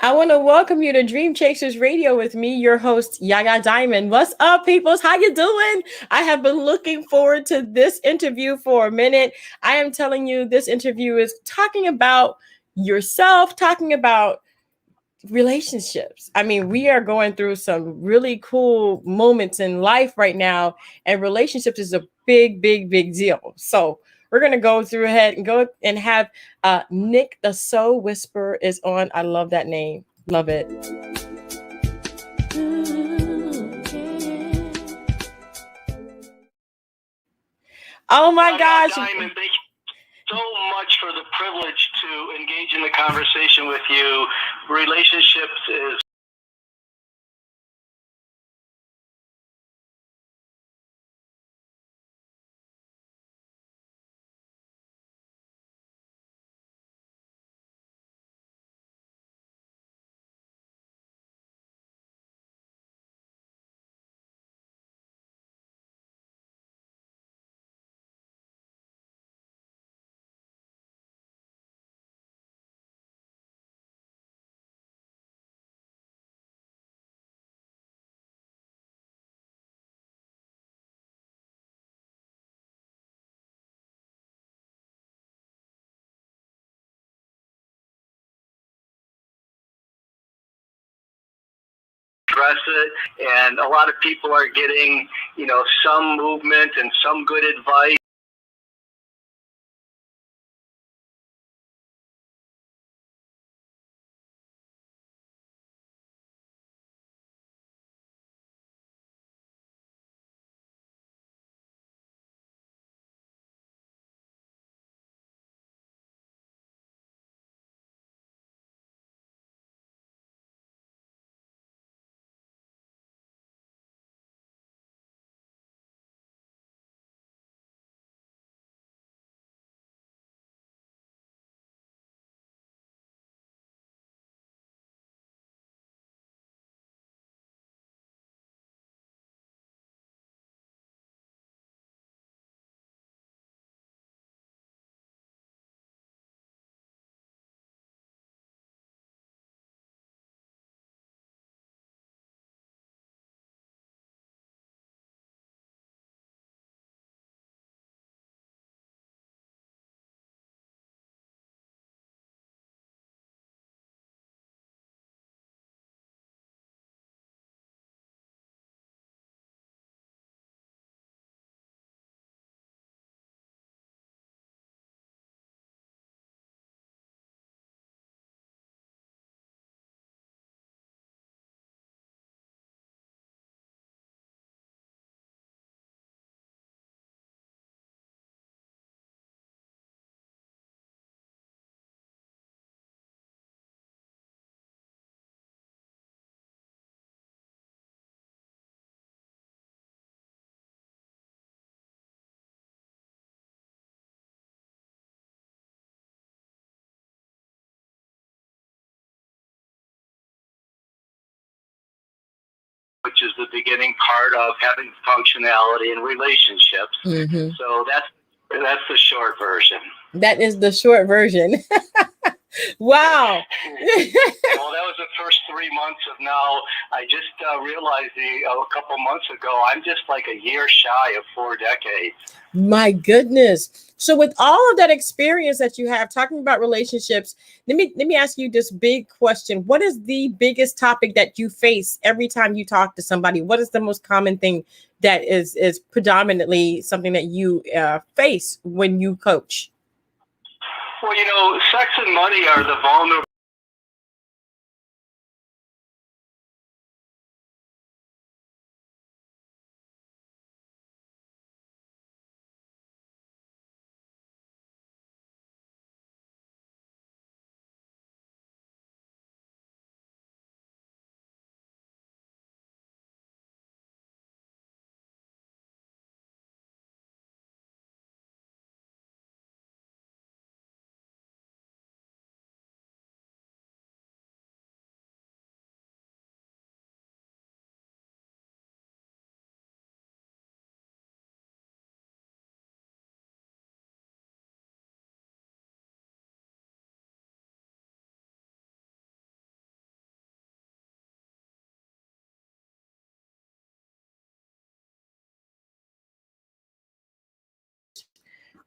I want to welcome you to Dream Chasers Radio with me, your host, Yaya Diamond. What's up, peoples? How you doing? I have been looking forward to this interview for a minute. I am telling you, this interview is talking about yourself, talking about relationships. I mean, we are going through some really cool moments in life right now, and relationships is a big deal. So we're gonna go through ahead and go and have Nick the Soul Whisperer is on. I love that name. Love it. Oh my gosh. Diamond, thank you so much for the privilege to engage in the conversation with you. Relationships is address it, and a lot of people are getting, some movement and some good advice. Which is the beginning part of having functionality in relationships. Mm-hmm. So that's the short version. That is the short version. Wow. Well, that was the first 3 months of now. I just realized a couple months ago, I'm just like a year shy of 4 decades. My goodness. So with all of that experience that you have talking about relationships, let me ask you this big question. What is the biggest topic that you face every time you talk to somebody? What is the most common thing that is predominantly something that you face when you coach? Well, sex and money are the vulnerable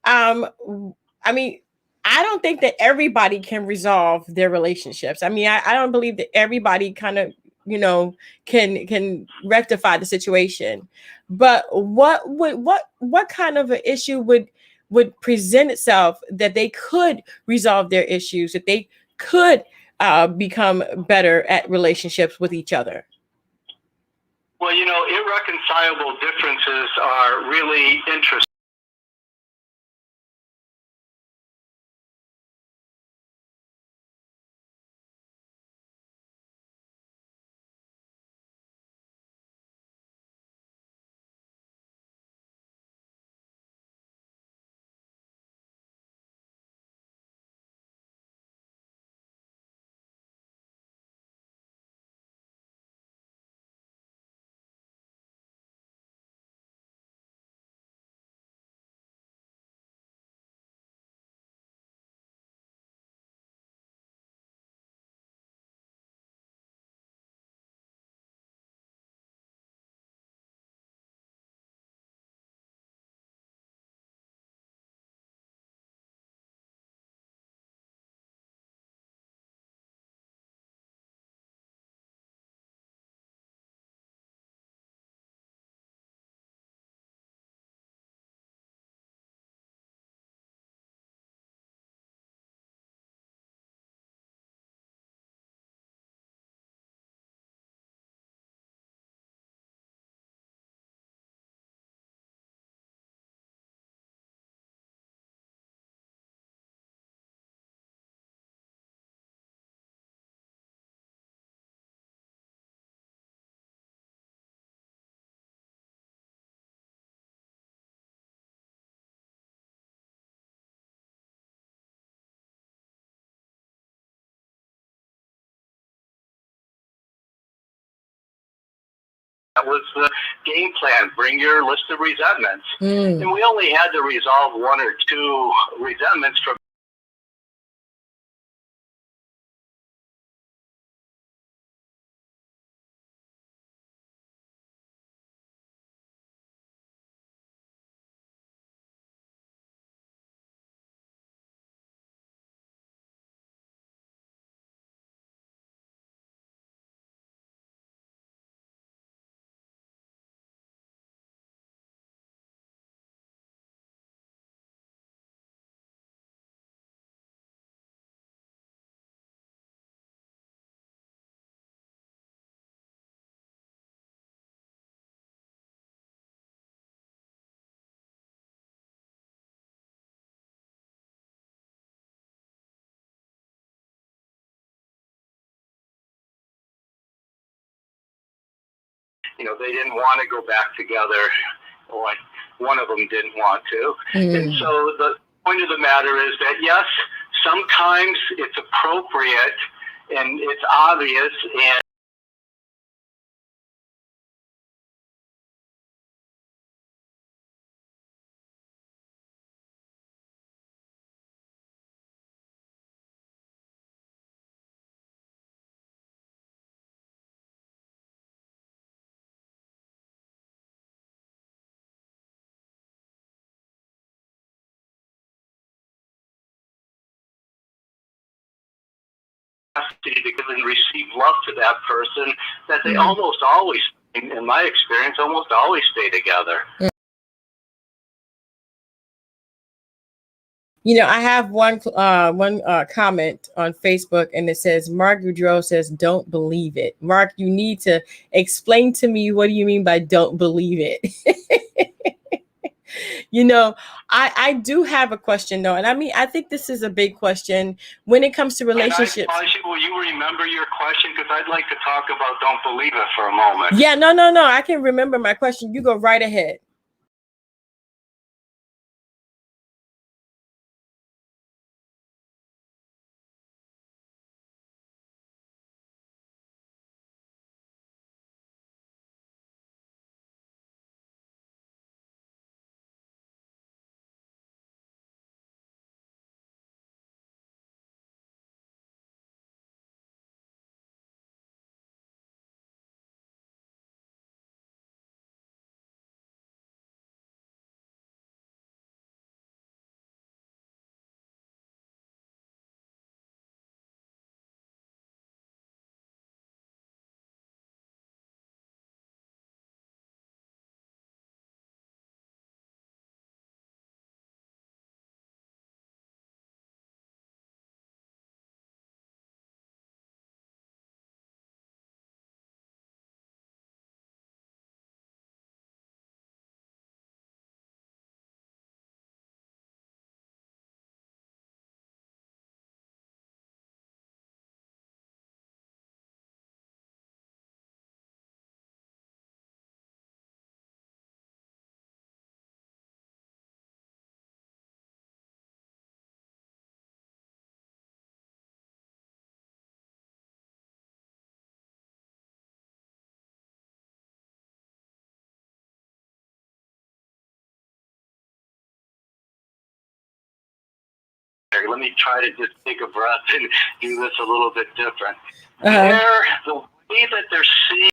I mean, I don't think that everybody can resolve their relationships. I mean, I don't believe that everybody kind of, can rectify the situation. But what kind of an issue would present itself that they could resolve their issues, that they could become better at relationships with each other? Well, irreconcilable differences are really interesting. That was the game plan. Bring your list of resentments. And we only had to resolve one or two resentments from they didn't want to go back together. Like one of them didn't want to. And so the point of the matter is that, yes, sometimes it's appropriate and it's obvious and to give and receive love to that person that they almost always, in my experience, almost always stay together. I have one comment on Facebook, and it says, Mark Goudreau says, don't believe it. Mark, you need to explain to me, what do you mean by don't believe it? I do have a question, though. And I think this is a big question when it comes to relationships. Will you remember your question? Because I'd like to talk about don't believe it for a moment. Yeah, no. I can remember my question. You go right ahead. Let me try to just take a breath and do this a little bit different. The way that they're seeing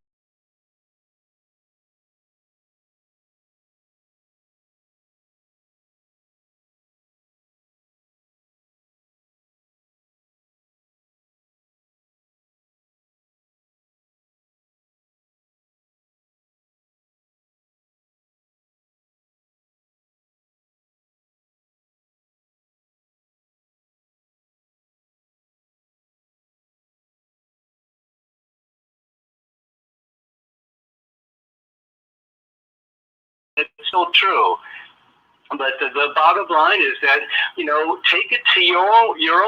it's still true. But the bottom line is that, take it to your own.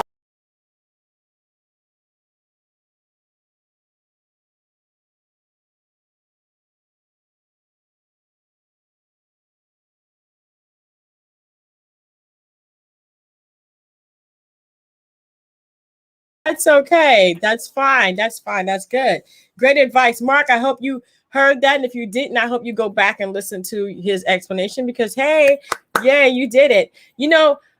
That's okay. That's fine. That's fine. That's good. Great advice. Mark, I hope you heard that. And if you didn't, I hope you go back and listen to his explanation because, hey, yeah, you did it.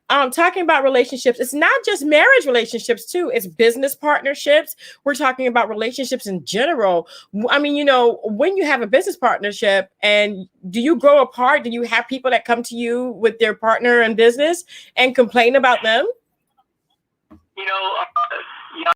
Talking about relationships, it's not just marriage relationships too. It's business partnerships. We're talking about relationships in general. I mean, when you have a business partnership and do you grow apart? Do you have people that come to you with their partner in business and complain about them? Yeah.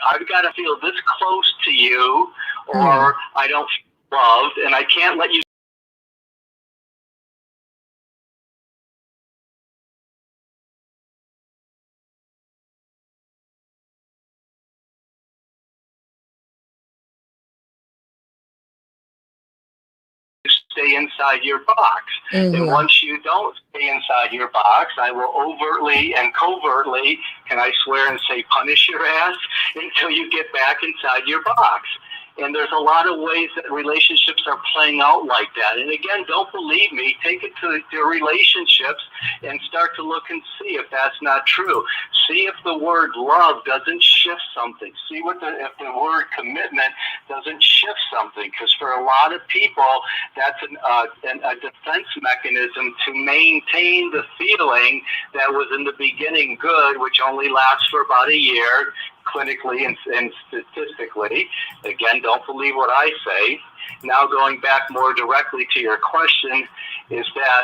I've got to feel this close to you or I don't feel loved, and I can't let you stay inside your box. And once you don't stay inside your box, I will overtly and covertly, can I swear and say, punish your ass until you get back inside your box. And there's a lot of ways that relationships are playing out like that. And again, don't believe me. Take it to your relationships and start to look and see if that's not true. See if the word love doesn't shift something. See if the word commitment doesn't shift something. Because for a lot of people, that's a defense mechanism to maintain the feeling that was in the beginning good, which only lasts for about a year, clinically and statistically. Again, don't believe what I say. Now going back more directly to your question is that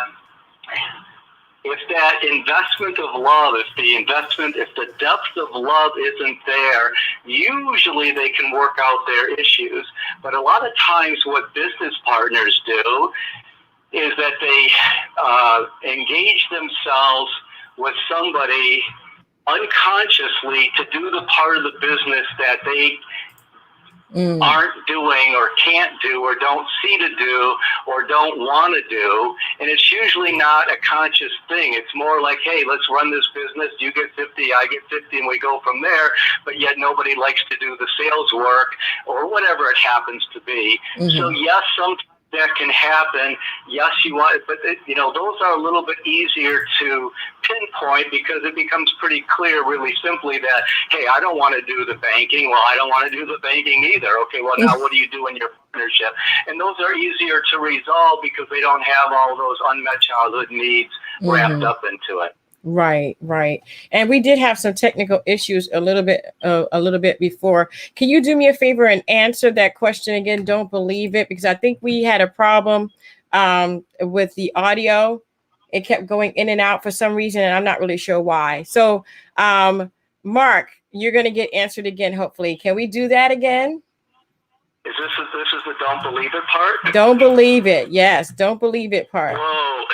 if that investment of love, if the depth of love isn't there, usually they can work out their issues. But a lot of times what business partners do is that they engage themselves with somebody unconsciously to do the part of the business that they aren't doing or can't do or don't see to do or don't want to do. And it's usually not a conscious thing. It's more like, hey, let's run this business. You get 50, I get 50, and we go from there. But yet nobody likes to do the sales work or whatever it happens to be. So yes, sometimes that can happen. Yes, you want it, but those are a little bit easier to pinpoint because it becomes pretty clear really simply that, hey, I don't want to do the banking. Well, I don't want to do the banking either. Okay, well, now what do you do in your partnership? And those are easier to resolve because they don't have all those unmet childhood needs wrapped up into it. Right. And we did have some technical issues a little bit before. Can you do me a favor and answer that question again? Don't believe it, because I think we had a problem with the audio. It kept going in and out for some reason, and I'm not really sure why. So, Mark, you're going to get answered again, hopefully. Can we do that again? This is the don't believe it part? Don't believe it. Yes, don't believe it part. Whoa.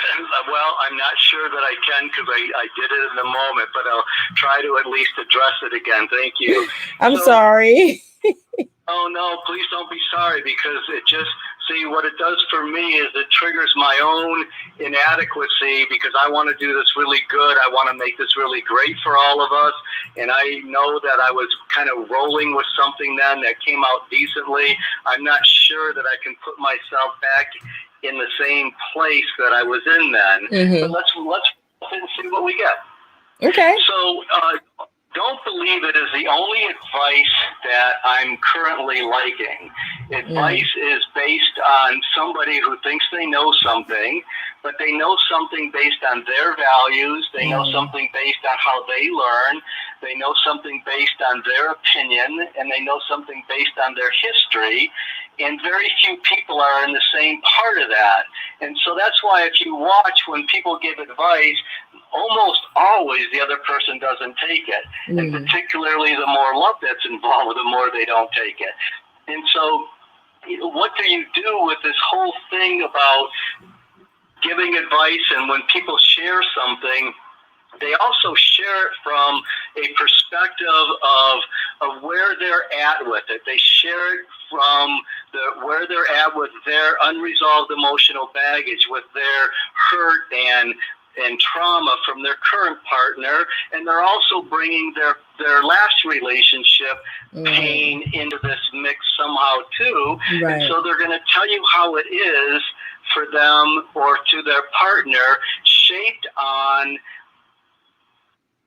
Well, I'm not sure that I can because I did it in the moment, but I'll try to at least address it again. Thank you. I'm sorry. Oh, no, please don't be sorry, because it just, see, what it does for me is it triggers my own inadequacy, because I want to do this really good. I want to make this really great for all of us. And I know that I was kind of rolling with something then that came out decently. I'm not sure that I can put myself back in the same place that I was in then. But let's see what we get. Okay. So, don't believe it is the only advice that I'm currently liking. Advice is based on somebody who thinks they know something, but they know something based on their values. They know something based on how they learn. They know something based on their opinion, and they know something based on their history. And very few people are in the same part of that. And so that's why if you watch when people give advice, almost always the other person doesn't take it. And particularly the more love that's involved, the more they don't take it. And so what do you do with this whole thing about giving advice? And when people share something, they also share it from a perspective of where they're at with it. They share it from where they're at with their unresolved emotional baggage, with their hurt and trauma from their current partner, and they're also bringing their last relationship pain into this mix somehow too. And so they're going to tell you how it is for them or to their partner, shaped on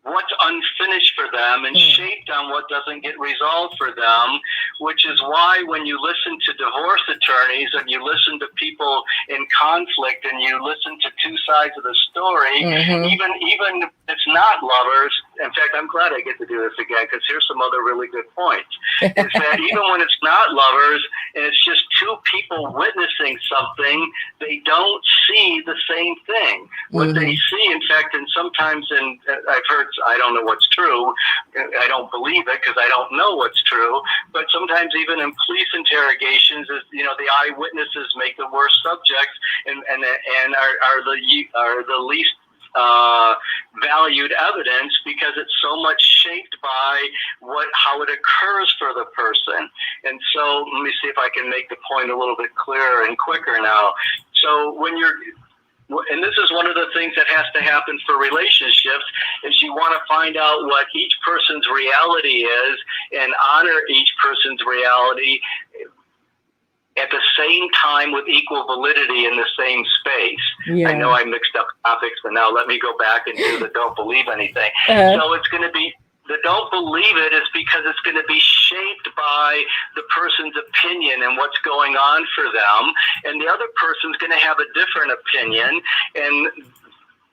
what's unfinished for them and shaped on what doesn't get resolved for them, which is why when you listen to divorce attorneys and you listen to people in conflict and you listen to two sides of the story, even if it's not lovers, in fact, I'm glad I get to do this again, because here's some other really good points, is that even when it's not lovers and it's just two people witnessing something, they don't see the same thing. What they see, in fact, and sometimes I've heard, I don't know what's true. I don't believe it because I don't know what's true. But sometimes even in police interrogations, the eyewitnesses make the worst subjects and are the least valued evidence, because it's so much shaped by how it occurs for the person. And so let me see if I can make the point a little bit clearer and quicker now. So and this is one of the things that has to happen for relationships, is you want to find out what each person's reality is and honor each person's reality at the same time with equal validity in the same space. I know I mixed up topics, but now let me go back and do the don't believe anything. So it's going to be, the don't believe it is because it's going to be shaped by the person's opinion and what's going on for them. And the other person's going to have a different opinion. And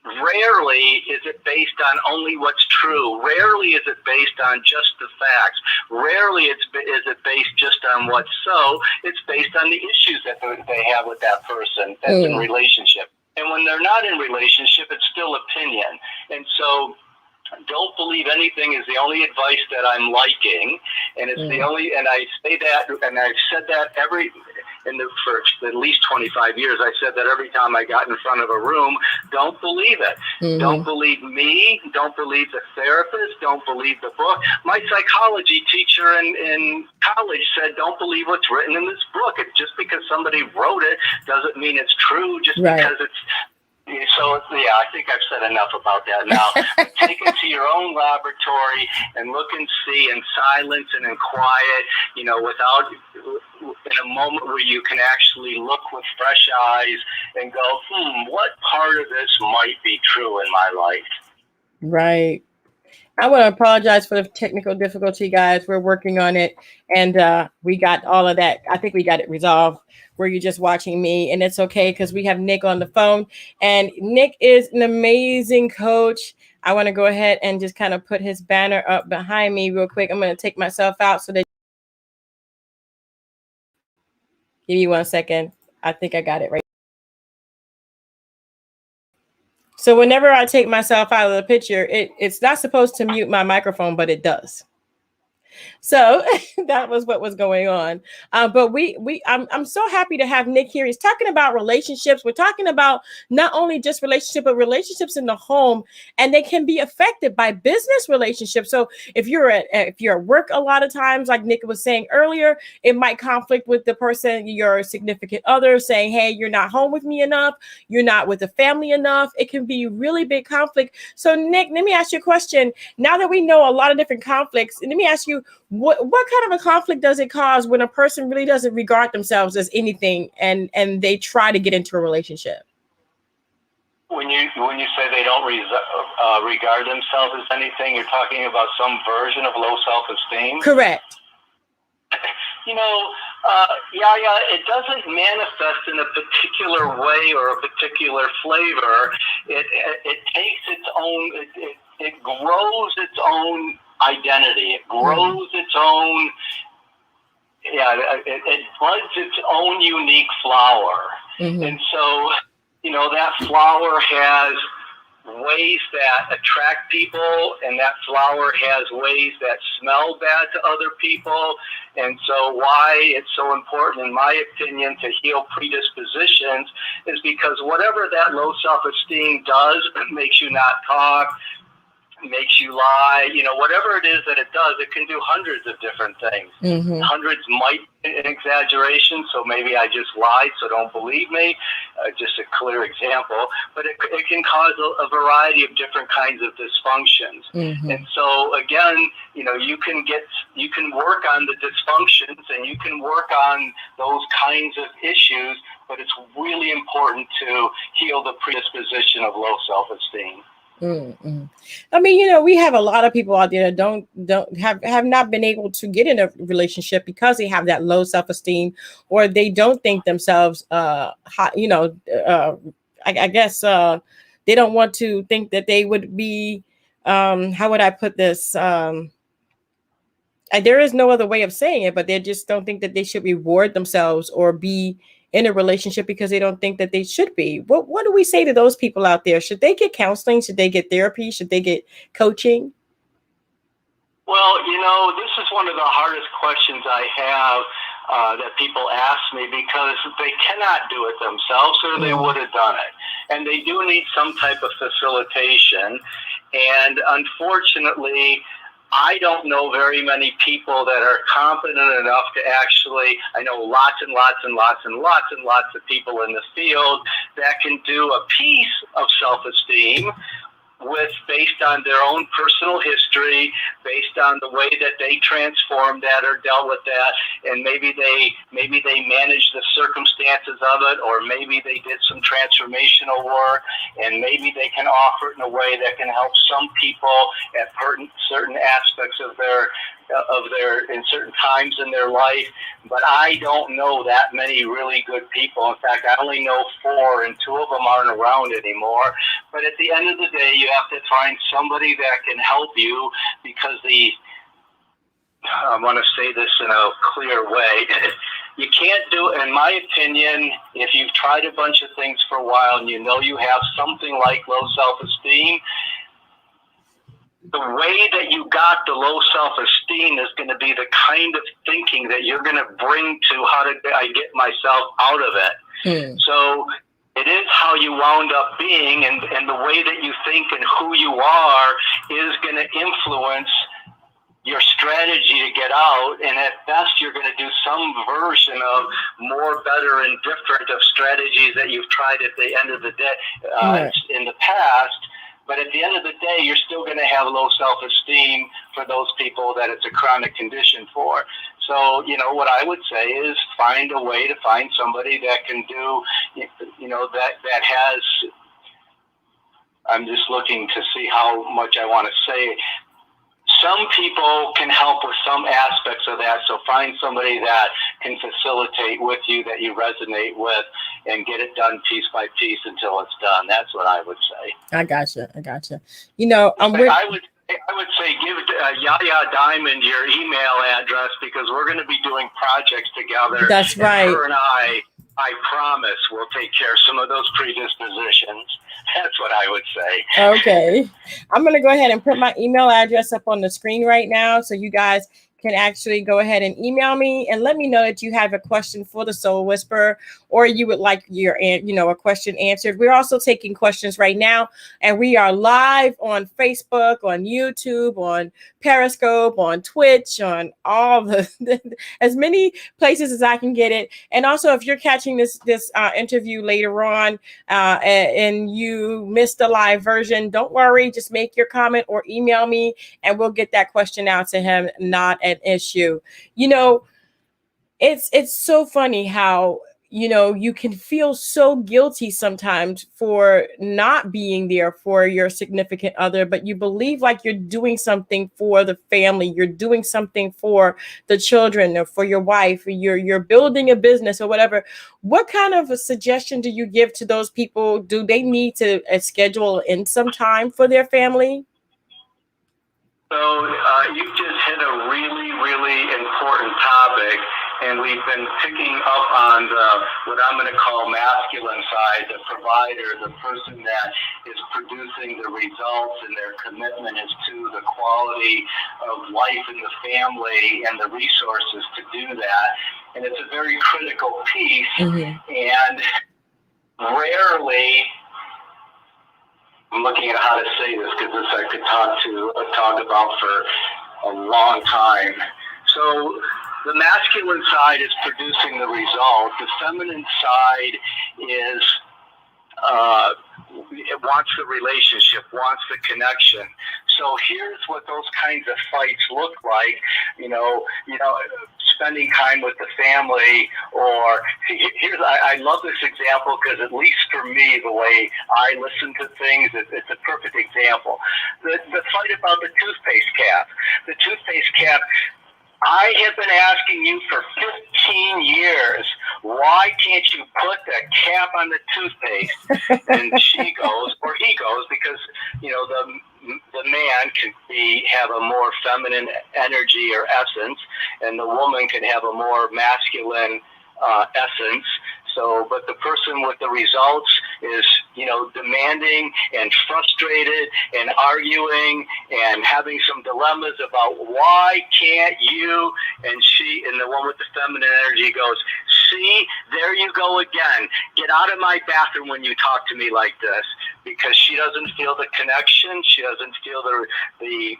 rarely is it based on only what's true. Rarely is it based on just the facts. Rarely is it based just on what's so. It's based on the issues that they have with that person that's in relationship. And when they're not in relationship, it's still opinion. And so don't believe anything is the only advice that I'm liking, and it's the only, and I say that, and I've said that for at least 25 years. I said that every time I got in front of a room. Don't believe it. Don't believe me. Don't believe the therapist. Don't believe the book. My psychology teacher in college said, don't believe what's written in this book. It's just because somebody wrote it doesn't mean it's true, just because it's. So, I think I've said enough about that now. Take it to your own laboratory and look and see in silence and in quiet, without, in a moment where you can actually look with fresh eyes and go, what part of this might be true in my life? Right. I want to apologize for the technical difficulty, guys. We're working on it, and we got all of that. I think we got it resolved where you're just watching me, and it's okay because we have Nick on the phone, and Nick is an amazing coach. I want to go ahead and just kind of put his banner up behind me real quick. I'm going to take myself out so that. Give me 1 second. I think I got it right. So whenever I take myself out of the picture, it's not supposed to mute my microphone, but it does. So that was what was going on. But I'm so happy to have Nick here. He's talking about relationships. We're talking about not only just relationship, but relationships in the home, and they can be affected by business relationships. So if you're at work, a lot of times, like Nick was saying earlier, it might conflict with the person, your significant other, saying, "Hey, you're not home with me enough. You're not with the family enough." It can be really big conflict. So Nick, let me ask you a question. Now that we know a lot of different conflicts, let me ask you, what kind of a conflict does it cause when a person really doesn't regard themselves as anything and they try to get into a relationship? When you say they don't regard themselves as anything, you're talking about some version of low self-esteem? Correct. It doesn't manifest in a particular way or a particular flavor. It takes its own, it grows its own identity. It grows its own, it buds its own unique flower. And so, that flower has ways that attract people, and that flower has ways that smell bad to other people. And so why it's so important, in my opinion, to heal predispositions is because whatever that low self-esteem does, makes you not talk, makes you lie, whatever it is that it does, it can do hundreds of different things. Hundreds might be an exaggeration, so maybe I just lied, so don't believe me. Just a clear example. But it can cause a variety of different kinds of dysfunctions. And so again, you can work on the dysfunctions and you can work on those kinds of issues, but it's really important to heal the predisposition of low self-esteem. I mean, we have a lot of people out there that don't have not been able to get in a relationship because they have that low self-esteem, or they don't think themselves hot. I guess they don't want to think that they would be. How would I put this? There is no other way of saying it, but they just don't think that they should reward themselves or be in a relationship because they don't think that they should be. What do we say to those people out there? Should they get counseling? Should they get therapy? Should they get coaching? Well, this is one of the hardest questions I have that people ask me, because they cannot do it themselves, or they would have done it. And they do need some type of facilitation. And unfortunately, I don't know very many people that are competent enough to actually, I know lots and lots and lots and lots and lots of people in the field that can do a piece of self-esteem based on their own personal history, based on the way that they transformed that or dealt with that, and maybe they managed the circumstances of it, or maybe they did some transformational work, and maybe they can offer it in a way that can help some people at certain aspects of their in certain times in their life. But I don't know that many really good people. In fact, I only know 4, and 2 of them aren't around anymore. But at the end of the day, you have to find somebody that can help you, because I want to say this in a clear way. You can't do, in my opinion, if you've tried a bunch of things for a while and you have something like low self-esteem, the way that you got the low self-esteem is going to be the kind of thinking that you're going to bring to how did I get myself out of it. So it is how you wound up being, and the way that you think and who you are is going to influence your strategy to get out. And at best, you're going to do some version of more, better, and different of strategies that you've tried at the end of the day in the past. But at the end of the day, you're still going to have low self-esteem for those people that it's a chronic condition for. So, what I would say is find a way to find somebody that can do, that has, I'm just looking to see how much I want to say. Some people can help with some aspects of that, so find somebody that can facilitate with you, that you resonate with, and get it done piece by piece until it's done. That's what I would say. I gotcha. I would say give Yaya Diamond your email address, because we're going to be doing projects together. That's right. Her and I I promise we'll take care of some of those predispositions. That's what I would say. Okay. I'm going to go ahead and put my email address up on the screen right now, so you guys can actually go ahead and email me and let me know that you have a question for the Soul Whisperer, or you would like your, a question answered. We're also taking questions right now, and we are live on Facebook, on YouTube, on Periscope, on Twitch, on all the as many places as I can get it. And also, if you're catching this interview later on and you missed the live version, don't worry. Just make your comment or email me, and we'll get that question out to him. Not an issue. It's so funny how you can feel so guilty sometimes for not being there for your significant other, but you believe like you're doing something for the family, you're doing something for the children, or for your wife, or you're building a business or whatever. What kind of a suggestion do you give to those people? Do they need to schedule in some time for their family? So you just hit a really, really important topic, and we've been picking up on what I'm going to call masculine side, the provider, the person that is producing the results, and their commitment is to the quality of life in the family and the resources to do that. And it's a very critical piece, and rarely, I'm looking at how to say this because this I could talk about for a long time. So the masculine side is producing the result. The feminine side is it wants the relationship, wants the connection. So here's what those kinds of fights look like. Spending time with the family, or I love this example because at least for me, the way I listen to things, it's a perfect example. The fight about the toothpaste cap. The toothpaste cap, I have been asking you for 15 years, why can't you put the cap on the toothpaste? And she goes, or he goes, because, the man can have a more feminine energy or essence, and the woman can have a more masculine essence. So, but the person with the results is, demanding and frustrated and arguing and having some dilemmas about why can't you? And the one with the feminine energy goes, see, there you go again. Get out of my bathroom when you talk to me like this, because she doesn't feel the connection. She doesn't feel the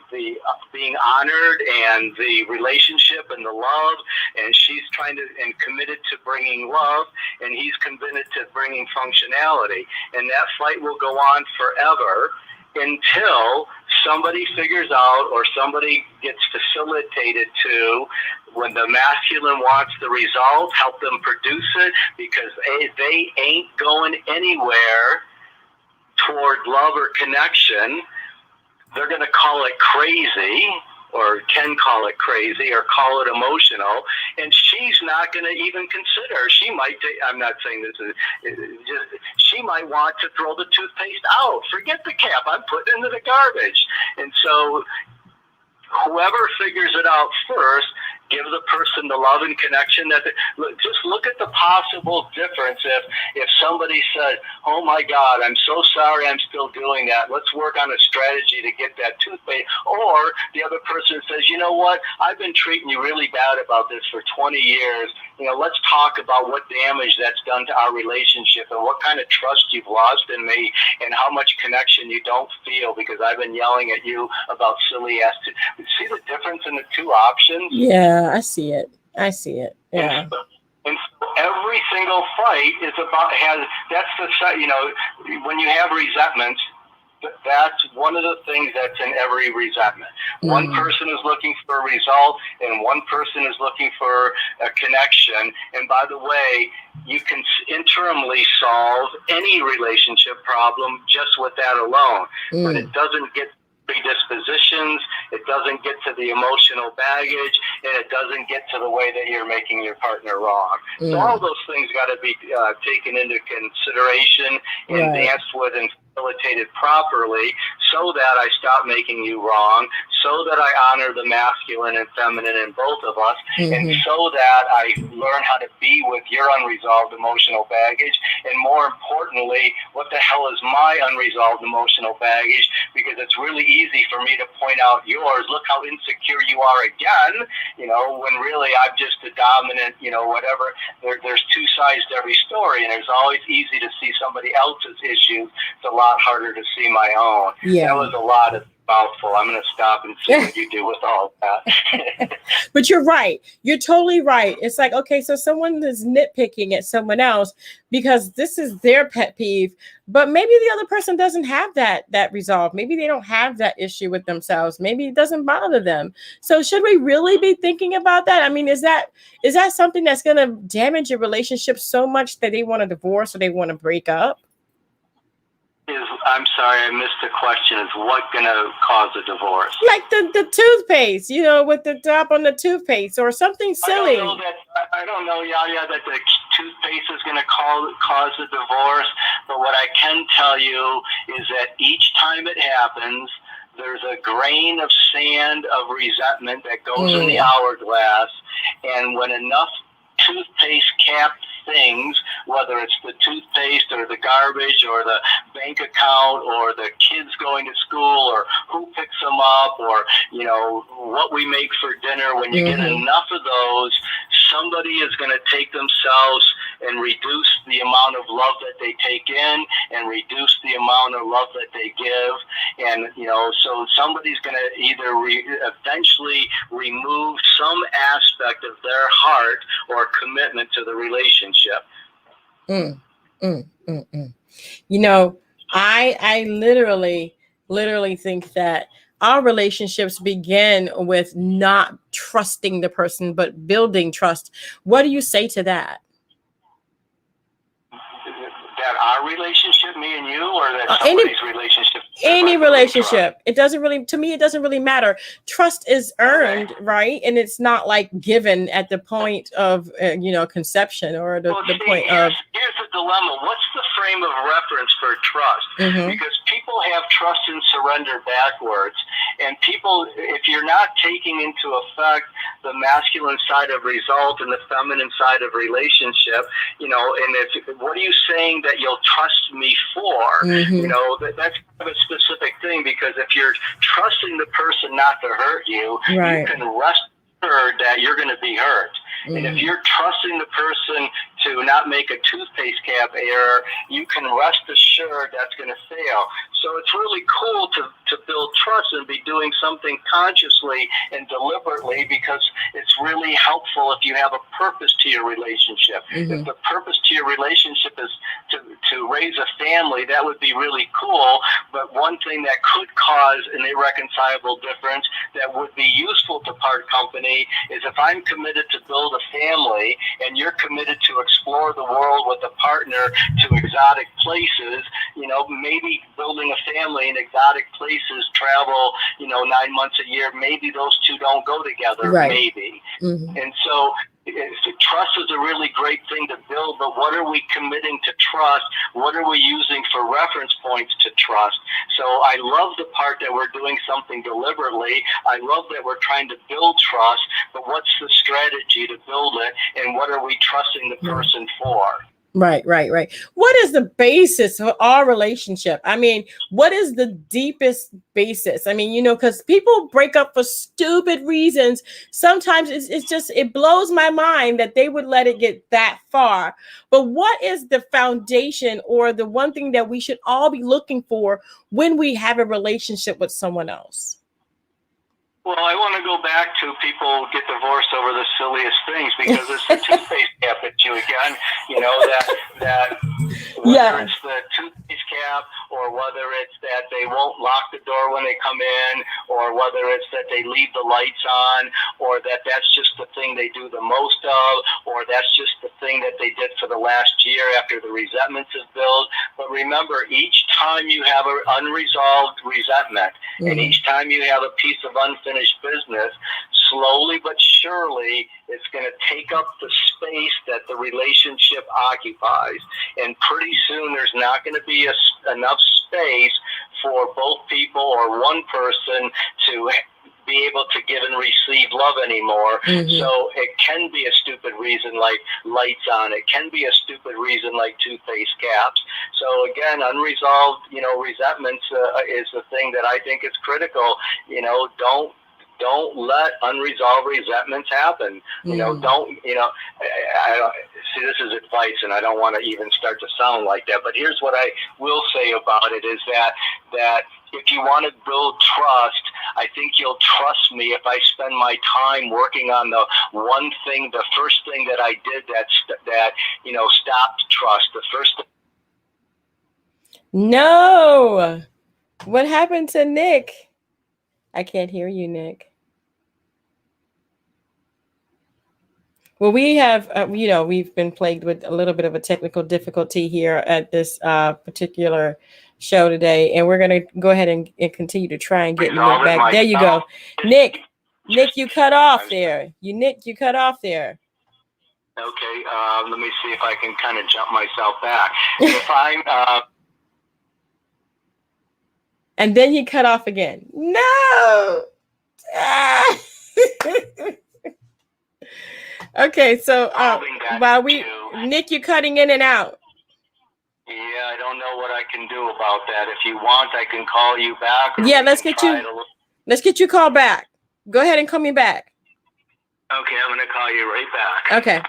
being honored and the relationship and the love. And she's trying to and committed to bringing love, and he's committed to bringing functionality. And that fight will go on forever until somebody figures out, or somebody gets facilitated to, when the masculine wants the result, help them produce it, because they ain't going anywhere toward love or connection. They're going to call it crazy, or can call it crazy, or call it emotional, and she's not going to even consider. She might I'm not saying this is just, she might want to throw the toothpaste out. Forget the cap, I'm putting it into the garbage. And so whoever figures it out first, give the person the love and connection. Just look at the possible difference if somebody said, oh my God, I'm so sorry I'm still doing that. Let's work on a strategy to get that toothpaste. Or the other person says, you know what, I've been treating you really bad about this for 20 years. Let's talk about what damage that's done to our relationship, and what kind of trust you've lost in me, and how much connection you don't feel because I've been yelling at you about silly ass. See the difference in the two options? Yeah, I see it. Yeah. And so every single fight is about when you have resentments, that's one of the things that's in every resentment. One person is looking for a result, and one person is looking for a connection. And by the way, you can interimly solve any relationship problem just with that alone. But it doesn't get predispositions, it doesn't get to the emotional baggage, and it doesn't get to the way that you're making your partner wrong. So all those things got to be taken into consideration and danced with and facilitated properly, so that I stop making you wrong, so that I honor the masculine and feminine in both of us, and so that I learn how to be with your unresolved emotional baggage, and more importantly, what the hell is my unresolved emotional baggage, because it's really easy for me to point out yours. Look how insecure you are again, when really I'm just a dominant, whatever. There's two sides to every story, and it's always easy to see somebody else's issues. It's a lot harder to see my own. Yeah. That was a lot of mouthful. I'm going to stop and see what you do with all that. But you're right. You're totally right. It's like, okay, so someone is nitpicking at someone else because this is their pet peeve, but maybe the other person doesn't have that resolve. Maybe they don't have that issue with themselves. Maybe it doesn't bother them. So should we really be thinking about that? I mean, is that something that's going to damage your relationship so much that they want to divorce or they want to break up? I'm sorry, I missed the question. Is what going to cause a divorce? Like the toothpaste, with the top on the toothpaste or something silly. I don't know, Yaya, that the toothpaste is going to cause a divorce. But what I can tell you is that each time it happens, there's a grain of sand of resentment that goes in the hourglass. And when enough toothpaste cap things, whether it's the toothpaste or the garbage or the bank account or the kids going to school or who picks them up or, what we make for dinner, when you get enough of those, somebody is going to take themselves and reduce the amount of love that they take in and reduce the amount of love that they give. And, so somebody's going to either eventually remove some aspect of their heart or commitment to the relationship. I literally think that our relationships begin with not trusting the person, but building trust. What do you say to that? That our relationship, me and you, or that somebody's relationship? Any relationship. It doesn't really matter. Trust is earned, right? And it's not like given at the point of, conception or the point of. Here's the dilemma. What's the frame of reference for trust? Because people have trust and surrender backwards. And people, if you're not taking into effect the masculine side of result and the feminine side of relationship, and what are you saying that you'll trust me for? That's kind of a specific thing, because if you're trusting the person not to hurt you, you can rest assured that you're going to be hurt. And if you're trusting the person to not make a toothpaste cap error, you can rest assured that's going to fail. So it's really cool to build trust and be doing something consciously and deliberately, because it's really helpful if you have a purpose to your relationship. If the purpose to your relationship is to raise a family, that would be really cool. But one thing that could cause an irreconcilable difference that would be useful to part company is if I'm committed to build a family and you're committed to explore the world with a partner to exotic places, maybe building a family in exotic places, travel, 9 months a year, maybe those two don't go together, maybe. And so trust is a really great thing to build, but what are we committing to trust? What are we using for reference points to trust? So I love the part that we're doing something deliberately. I love that we're trying to build trust, but what's the strategy to build it, and what are we trusting the person for? Right. What is the basis of our relationship? I mean, what is the deepest basis? I mean, because people break up for stupid reasons. Sometimes it blows my mind that they would let it get that far. But what is the foundation or the one thing that we should all be looking for when we have a relationship with someone else? Well, I want to go back to people get divorced over the silliest things, because it's the toothpaste cap issue again. Whether it's the toothpaste cap, or whether it's that they won't lock the door when they come in, or whether it's that they leave the lights on, or that's just the thing they do the most of, or that's just the thing that they did for the last year after the resentments is built. But remember, each time you have an unresolved resentment, and each time you have a piece of unfinished business, slowly but surely it's going to take up the space that the relationship occupies, and pretty soon there's not going to be enough space for both people or one person to be able to give and receive love anymore. So it can be a stupid reason like lights on. It can be a stupid reason like toothpaste caps. So again, unresolved, resentments is the thing that I think is critical. Don't let unresolved resentments happen. I don't, see, this is advice, and I don't want to even start to sound like that. But here's what I will say about it: is that if you want to build trust, I think you'll trust me if I spend my time working on the one thing, the first thing that I did that stopped trust. The first. No, what happened to Nick? I can't hear you, Nick. Well, we have, we've been plagued with a little bit of a technical difficulty here at this particular show today, and we're going to go ahead and continue to try and get Nick back. There you go. Nick, you cut off there. You cut off there. Okay, let me see if I can kind of jump myself back. If I'm... And then he cut off again. No! Okay, so Nick, you're cutting in and out. Yeah, I don't know what I can do about that. If you want, I can call you back. Yeah, let's get you called back. Go ahead and call me back. Okay, I'm going to call you right back. Okay.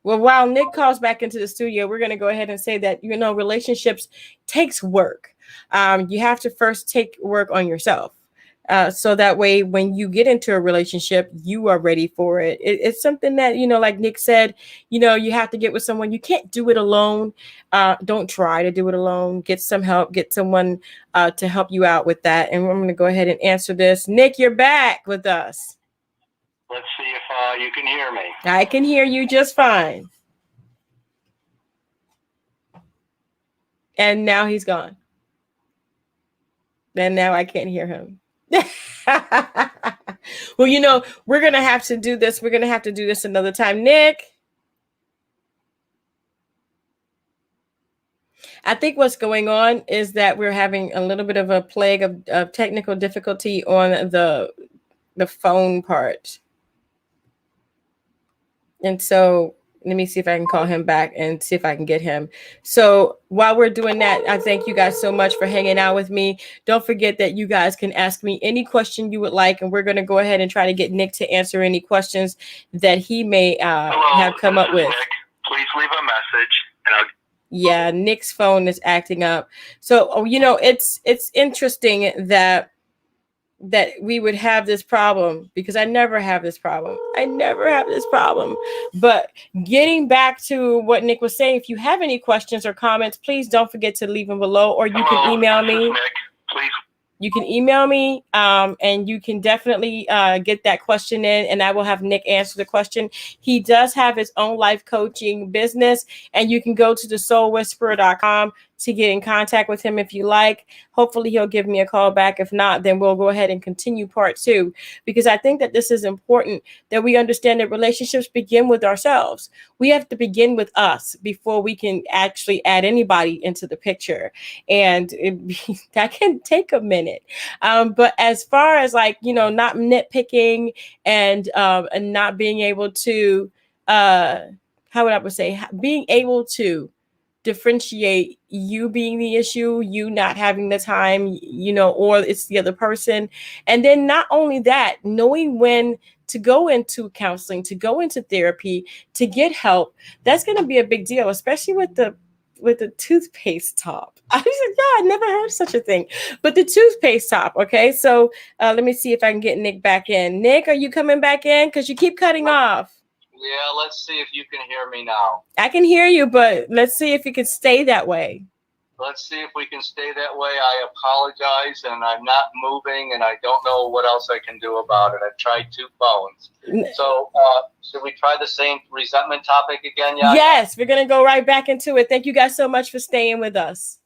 Well, while Nick calls back into the studio, we're going to go ahead and say that, relationships takes work. You have to first take work on yourself. So that way, when you get into a relationship, you are ready for it. It's something that, like Nick said, you have to get with someone. You can't do it alone. Don't try to do it alone. Get some help. Get someone to help you out with that. And I'm going to go ahead and answer this. Nick, you're back with us. Let's see if you can hear me. I can hear you just fine. And now he's gone. And now I can't hear him. Well, we're going to have to do this. We're going to have to do this another time. Nick, I think what's going on is that we're having a little bit of a plague of technical difficulty on the phone part. And so let me see if I can call him back and see if I can get him. So while we're doing that, I thank you guys so much for hanging out with me. Don't forget that you guys can ask me any question you would like, and we're going to go ahead and try to get Nick to answer any questions that he may have come up with. Nick. Please leave a message. Yeah, Nick's phone is acting up. So, it's interesting that we would have this problem, because I never have this problem. But getting back to what Nick was saying, if you have any questions or comments, please don't forget to leave them below, or you can email me. Nick, please. You can email me, and you can definitely get that question in, and I will have Nick answer the question. He does have his own life coaching business, and you can go to thesoulwhisperer.com to get in contact with him if you like. Hopefully he'll give me a call back. If not, then we'll go ahead and continue part 2, because I think that this is important, that we understand that relationships begin with ourselves. We have to begin with us before we can actually add anybody into the picture. And that can take a minute. But as far as not nitpicking and not being able to, being able to differentiate you being the issue, you not having the time, or it's the other person. And then not only that, knowing when to go into counseling, to go into therapy, to get help, that's going to be a big deal, especially with the toothpaste top. I was like, yeah, I never heard such a thing. But the toothpaste top, okay? So let me see if I can get Nick back in. Nick, are you coming back in? Because you keep cutting off. Yeah, let's see if you can hear me now. I can hear you, but let's see if you can stay that way. Let's see if we can stay that way. I apologize, and I'm not moving, and I don't know what else I can do about it. I've tried 2 phones. So should we try the same resentment topic again? Yaya? Yes, we're going to go right back into it. Thank you guys so much for staying with us.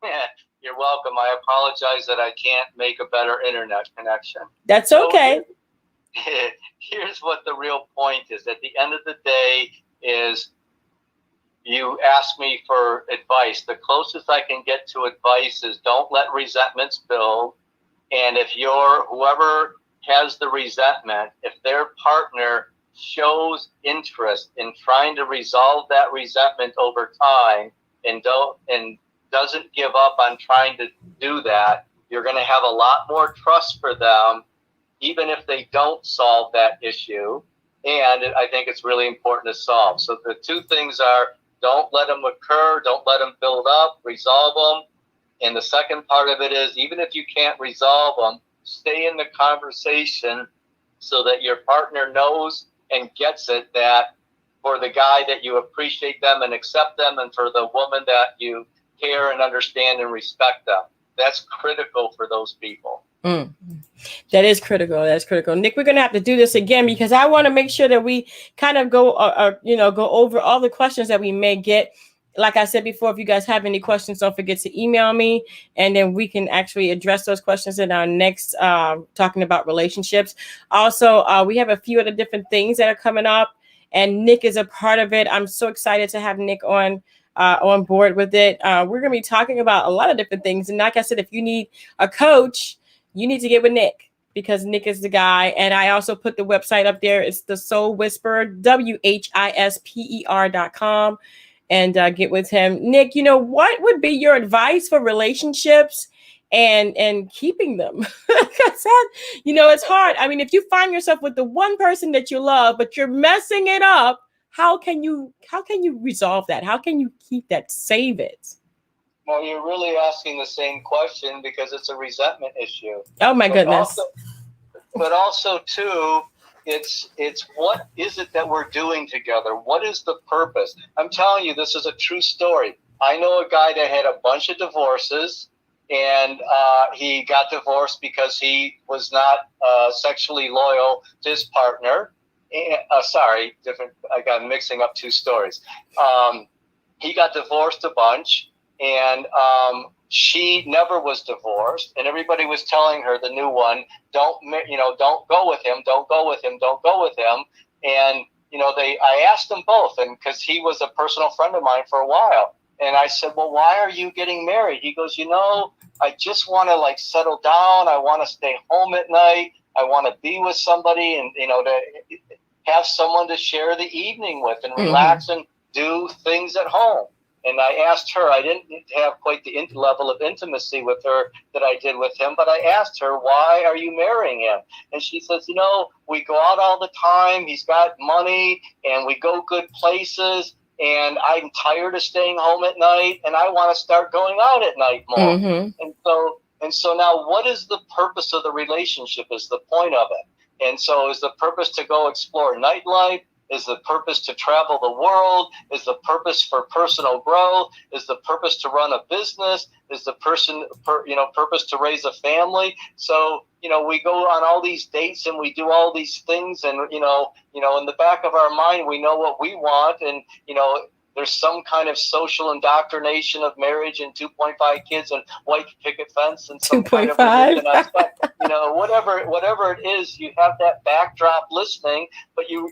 Yeah, you're welcome. I apologize that I can't make a better internet connection. That's okay. Here's what the real point is. At the end of the day is you ask me for advice. The closest I can get to advice is don't let resentments build. And if whoever has the resentment, if their partner shows interest in trying to resolve that resentment over time and doesn't give up on trying to do that, you're going to have a lot more trust for them, even if they don't solve that issue. And I think it's really important to solve. So the two things are, don't let them occur, don't let them build up, resolve them. And the second part of it is, even if you can't resolve them, stay in the conversation so that your partner knows and gets it, that for the guy that you appreciate them and accept them, and for the woman that you care and understand and respect them. That's critical for those people. That is critical. That's critical. Nick, we're going to have to do this again, because I want to make sure that we kind of go over all the questions that we may get. Like I said before, if you guys have any questions, don't forget to email me, and then we can actually address those questions in our next talking about relationships. Also, we have a few other different things that are coming up, and Nick is a part of it. I'm so excited to have Nick on board with it. We're going to be talking about a lot of different things. And like I said, if you need a coach, you need to get with Nick, because Nick is the guy. And I also put the website up there. It's the Soul Whisperer, WHISPER.com. And get with him. Nick, what would be your advice for relationships and keeping them? It's hard. I mean, if you find yourself with the one person that you love, but you're messing it up, how can you resolve that? How can you keep that, save it? Well, you're really asking the same question, because it's a resentment issue. Oh my goodness. But also too, it's what is it that we're doing together? What is the purpose? I'm telling you, this is a true story. I know a guy that had a bunch of divorces, and he got divorced because he was not sexually loyal to his partner. Different. I got mixing up two stories. He got divorced a bunch, and she never was divorced, and everybody was telling her, the new one, don't go with him, don't go with him, don't go with him. And I asked them both, and because he was a personal friend of mine for a while, and I said, well, why are you getting married? He goes, I just want to settle down. I want to stay home at night. I want to be with somebody, and to have someone to share the evening with and relax and do things at home. And I asked her, I didn't have quite the level of intimacy with her that I did with him, but I asked her, why are you marrying him? And she says, we go out all the time. He's got money, and we go good places. And I'm tired of staying home at night, and I want to start going out at night more. And so now, what is the purpose of the relationship is the point of it. And so is the purpose to go explore nightlife? Is the purpose to travel the world? Is the purpose for personal growth? Is the purpose to run a business? Is the purpose to raise a family? So, we go on all these dates and we do all these things, and, in the back of our mind, we know what we want. And, there's some kind of social indoctrination of marriage and 2.5 kids and white picket fence and some 2.5 kind of whatever it is, you have that backdrop listening, but you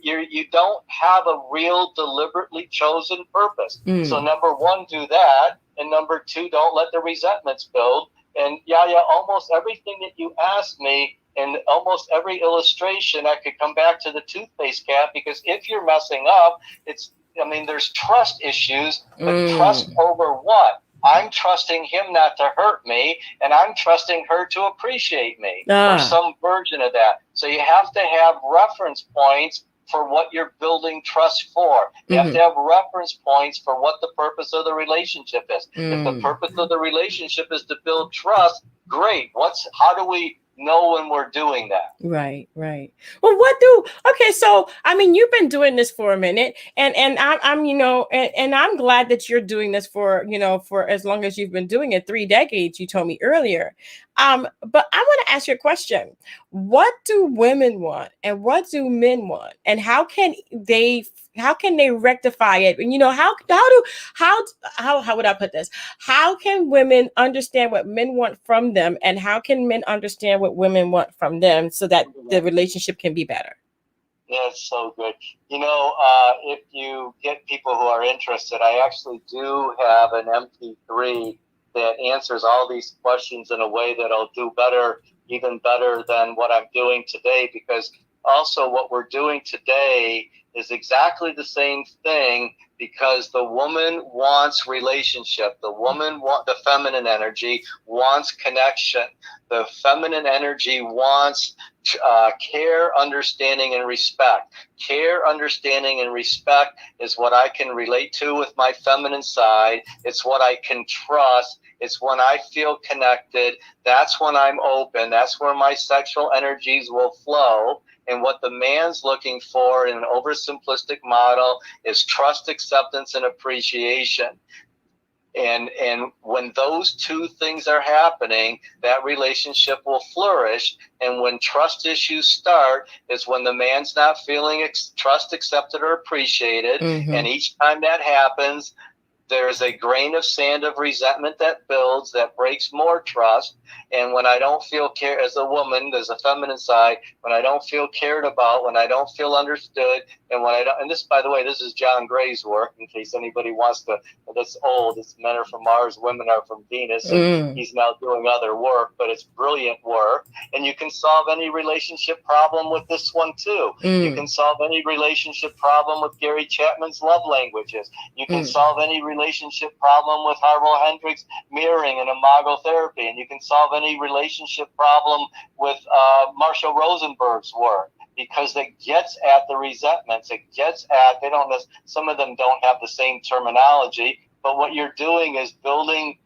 don't have a real deliberately chosen purpose. So number one, do that, and number two, don't let the resentments build. And almost everything that you asked me, and almost every illustration, I could come back to the toothpaste cap, because if you're messing up, there's trust issues, but trust over what? I'm trusting him not to hurt me, and I'm trusting her to appreciate me, or some version of that. So you have to have reference points for what you're building trust for. You have to have reference points for what the purpose of the relationship is. If the purpose of the relationship is to build trust, great. How do we know when we're doing that? Right. Well, so you've been doing this for a minute, and I'm glad that you're doing this for as long as you've been doing it, 3 decades, you told me earlier. But I want to ask you a question. What do women want, and what do men want, and how can they rectify it? And how would I put this? How can women understand what men want from them, and how can men understand what women want from them, so that the relationship can be better? Yeah, it's so good. If you get people who are interested, I actually do have an MP3 that answers all these questions in a way that'll do better, even better than what I'm doing today, because also what we're doing today is exactly the same thing, because the woman wants relationship. The feminine energy wants connection. The feminine energy wants care, understanding, and respect. Care, understanding, and respect is what I can relate to with my feminine side. It's what I can trust. It's when I feel connected. That's when I'm open. That's where my sexual energies will flow. And what the man's looking for in an oversimplistic model is trust, acceptance, and appreciation. And when those two things are happening, that relationship will flourish. And when trust issues start is when the man's not feeling trust, accepted, or appreciated. Mm-hmm. And each time that happens, there's a grain of sand of resentment that builds, that breaks more trust. And when I don't feel care as a woman, there's a feminine side, when I don't feel cared about, when I don't feel understood, and when I don't, and this, by the way, this is John Gray's work, in case anybody wants to, that's old, it's Men Are From Mars, Women Are From Venus, and he's now doing other work, but it's brilliant work. And you can solve any relationship problem with this one too. You can solve any relationship problem with Gary Chapman's love languages. You can solve any relationship problem with Harville Hendricks mirroring and imago therapy, and you can solve any relationship problem with Marshall Rosenberg's work, because it gets at the resentments. It gets at, some of them don't have the same terminology, but what you're doing is building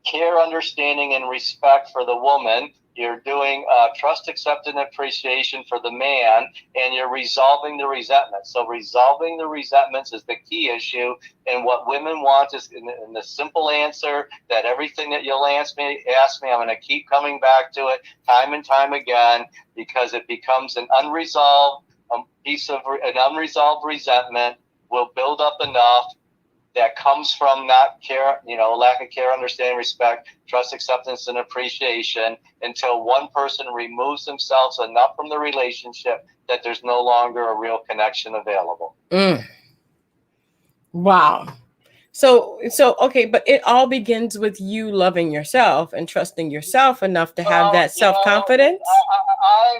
care, understanding, and respect for the woman. You're doing trust, acceptance, and appreciation for the man, and you're resolving the resentments. So resolving the resentments is the key issue. And what women want is, in the simple answer that everything that you'll ask me, I'm going to keep coming back to it time and time again, because it becomes an unresolved resentment will build up enough that comes from not care, lack of care, understanding, respect, trust, acceptance, and appreciation, until one person removes themselves enough from the relationship that there's no longer a real connection available. Wow. So okay, but it all begins with you loving yourself and trusting yourself enough to have that self-confidence. I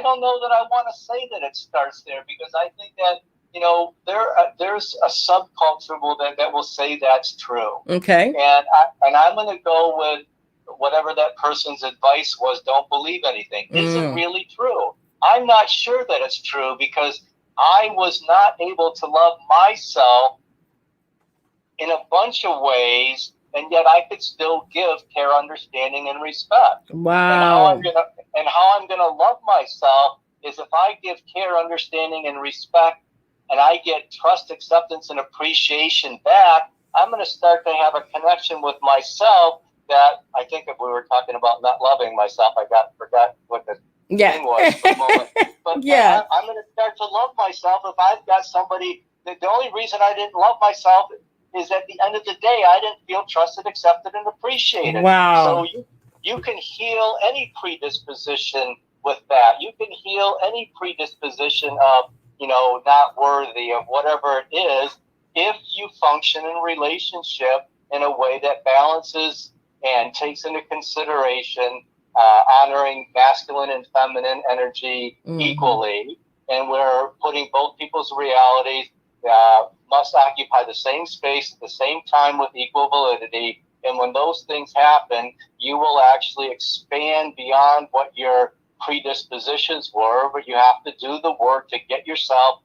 don't know that I want to say that it starts there, because I think that there's a subculture that will say that's true. Okay. And I'm going to go with whatever that person's advice was. Don't believe anything. Is it really true? I'm not sure that it's true, because I was not able to love myself in a bunch of ways, and yet I could still give care, understanding, and respect. Wow. And how I'm gonna love myself is if I give care, understanding, and respect, and I get trust, acceptance, and appreciation back, I'm going to start to have a connection with myself that I think if we were talking about not loving myself, forgot what the thing was for a moment. But I'm going to start to love myself if I've got somebody. The only reason I didn't love myself is at the end of the day, I didn't feel trusted, accepted, and appreciated. Wow. So you can heal any predisposition with that. You can heal any predisposition of, not worthy of whatever it is, if you function in relationship in a way that balances and takes into consideration honoring masculine and feminine energy equally. And we're putting both people's realities must occupy the same space at the same time with equal validity. And when those things happen, you will actually expand beyond what your predispositions were, but you have to do the work to get yourself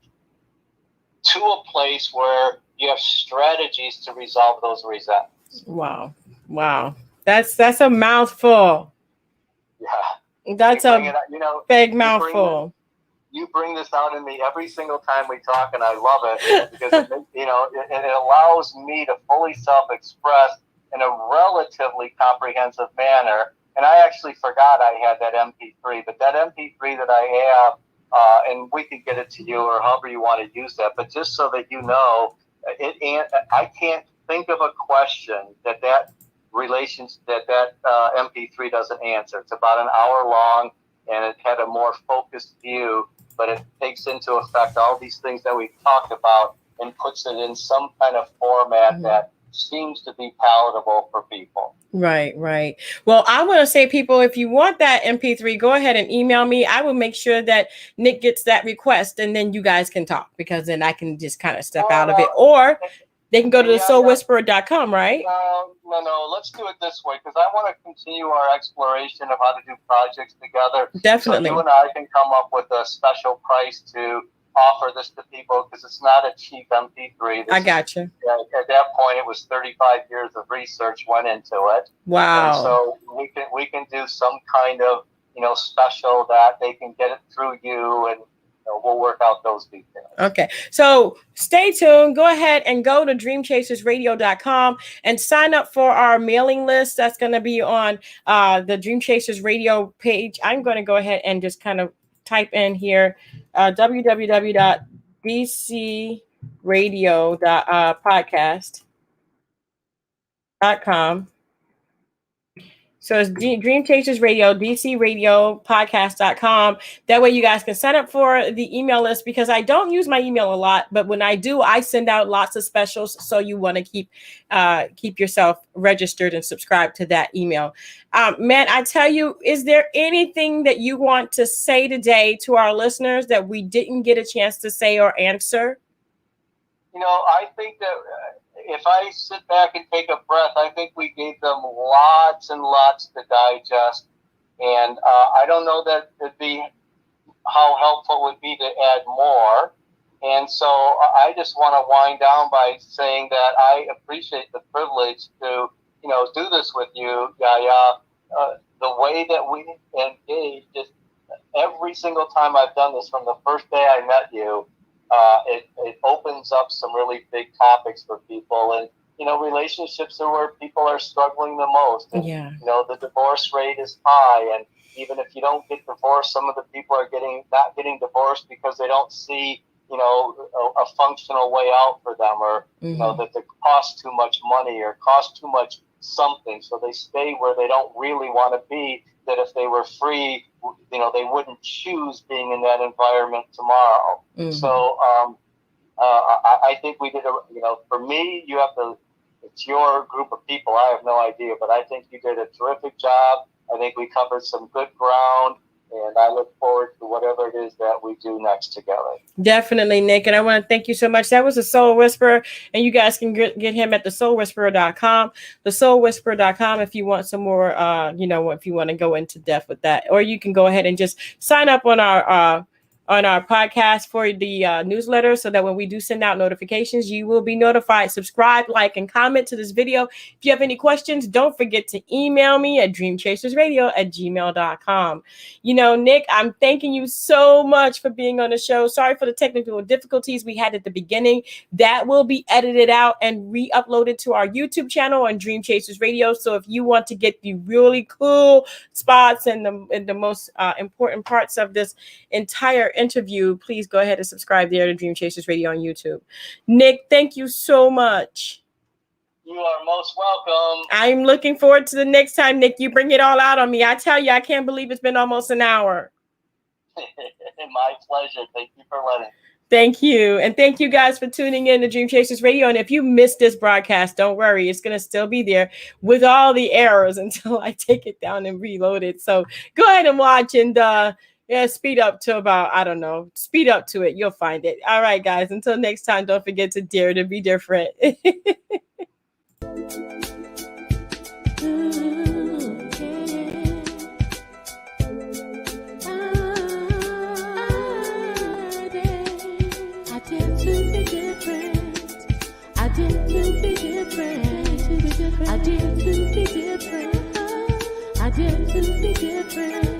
to a place where you have strategies to resolve those resentments. Wow. That's a mouthful. Yeah. That's a big mouthful. You bring this out in me every single time we talk, and I love it, because it allows me to fully self-express in a relatively comprehensive manner. And I actually forgot I had that MP3, but that MP3 that I have, and we can get it to you or however you want to use that, but just so that you know, I can't think of a question that MP3 doesn't answer. It's about an hour long, and it had a more focused view, but it takes into effect all these things that we talked about and puts it in some kind of format that seems to be palatable for people. Right. Well, I want to say, people, if you want that MP3, go ahead and email me. I will make sure that Nick gets that request, and then you guys can talk, because then I can just kind of step out of it. Or they can go to the soulwhisperer.com, right? No. Let's do it this way, because I want to continue our exploration of how to do projects together. Definitely. So you and I can come up with a special price to offer this to people, because it's not a cheap MP3. I got you. At that point, it was 35 years of research went into it. Wow. And so we can do some kind of special that they can get it through you, and we'll work out those details. Okay. So stay tuned. Go ahead and go to dreamchasersradio.com and sign up for our mailing list. That's going to be on the Dream Chasers Radio page. I'm going to go ahead and just kind of type in here www.dcradio.podcast.com. So it's Dream Chasers Radio, dcradiopodcast.com. That way you guys can sign up for the email list, because I don't use my email a lot, but when I do, I send out lots of specials. So you want to keep yourself registered and subscribed to that email. Man, I tell you, is there anything that you want to say today to our listeners that we didn't get a chance to say or answer? I think that if I sit back and take a breath, I think we gave them lots and lots to digest. And I don't know that it'd be how helpful it would be to add more. And so I just want to wind down by saying that I appreciate the privilege to, do this with you, Yaya. The way that we engage, just every single time I've done this, from the first day I met you, it opens up some really big topics for people, and relationships are where people are struggling the most. And, the divorce rate is high, and even if you don't get divorced, some of the people are not getting divorced because they don't see a functional way out for them, or that it costs too much money or costs too much something, so they stay where they don't really want to be. That if they were free, they wouldn't choose being in that environment tomorrow. So I think we did for me, it's your group of people. I have no idea, but I think you did a terrific job. I think we covered some good ground, and I look forward to whatever it is that we do next together. Definitely, Nick. And I want to thank you so much. That was the Soul Whisperer, and you guys can get him at thesoulwhisperer.com, thesoulwhisperer.com, if you want some more, if you want to go into depth with that, or you can go ahead and just sign up on our podcast for the newsletter, so that when we do send out notifications, you will be notified. Subscribe, like, and comment to this video. If you have any questions, don't forget to email me at dreamchasersradio@gmail.com. Nick, I'm thanking you so much for being on the show. Sorry for the technical difficulties we had at the beginning. That will be edited out and re-uploaded to our YouTube channel on Dream Chasers Radio. So if you want to get the really cool spots and the most important parts of this entire interview, please go ahead and subscribe there to Dream Chasers Radio on YouTube. Nick, thank you so much. You are most welcome. I'm looking forward to the next time, Nick. You bring it all out on me. I tell you, I can't believe it's been almost an hour. My pleasure. Thank you for letting me. Thank you. And thank you guys for tuning in to Dream Chasers Radio. And if you missed this broadcast, don't worry. It's going to still be there with all the errors until I take it down and reload it. So go ahead and watch, and speed up to speed up to it. You'll find it. All right, guys. Until next time, don't forget to dare to be different. I dare to be different.